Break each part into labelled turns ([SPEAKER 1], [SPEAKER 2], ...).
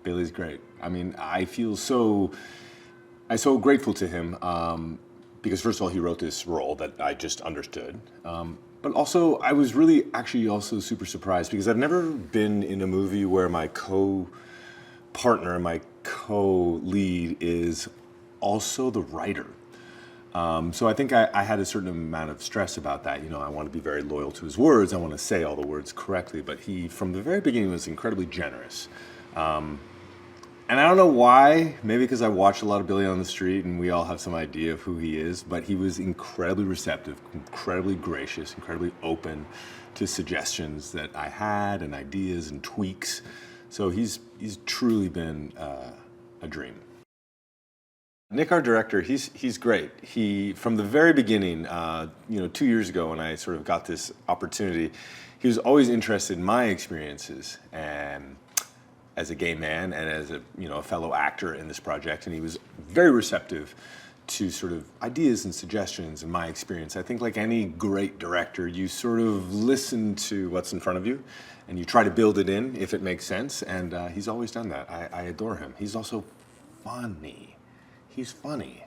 [SPEAKER 1] Bailey's great. I mean, I'm so grateful to him because first of all, he wrote this role that I just understood. But also, I was really actually also super surprised because I've never been in a movie where my co-partner, my co-lead is also the writer. So I think I had a certain amount of stress about that. You know, I want to be very loyal to his words. I want to say all the words correctly. But he, from the very beginning, was incredibly generous. And I don't know why, maybe because I watched a lot of Billy on the Street and we all have some idea of who he is, but he was incredibly receptive, incredibly gracious, incredibly open to suggestions that I had and ideas and tweaks. So he's truly been a dream. Nick, our director, he's great. He, from the very beginning, 2 years ago when I sort of got this opportunity, he was always interested in my experiences and as a gay man and as a fellow actor in this project, and he was very receptive to sort of ideas and suggestions and my experience. I think like any great director, you sort of listen to what's in front of you and you try to build it in if it makes sense, and he's always done that. I adore him. He's also funny. He's funny.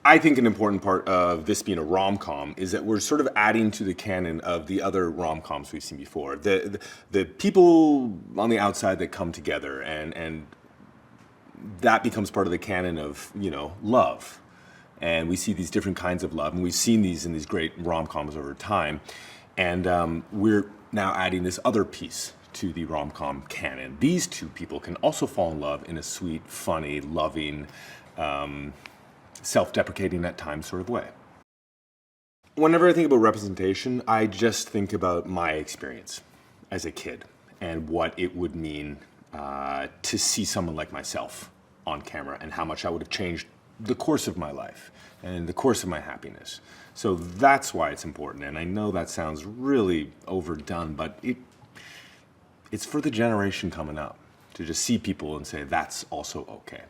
[SPEAKER 1] I think an important part of this being a rom-com is that we're sort of adding to the canon of the other rom-coms we've seen before. The people on the outside that come together and that becomes part of the canon of, love. And we see these different kinds of love, and we've seen these in these great rom-coms over time. And we're now adding this other piece to the rom-com canon. These two people can also fall in love in a sweet, funny, loving, self-deprecating at times sort of way. Whenever I think about representation, I just think about my experience as a kid and what it would mean to see someone like myself on camera and how much I would have changed the course of my life and the course of my happiness. So that's why it's important. And I know that sounds really overdone, but it's for the generation coming up to just see people and say, that's also okay.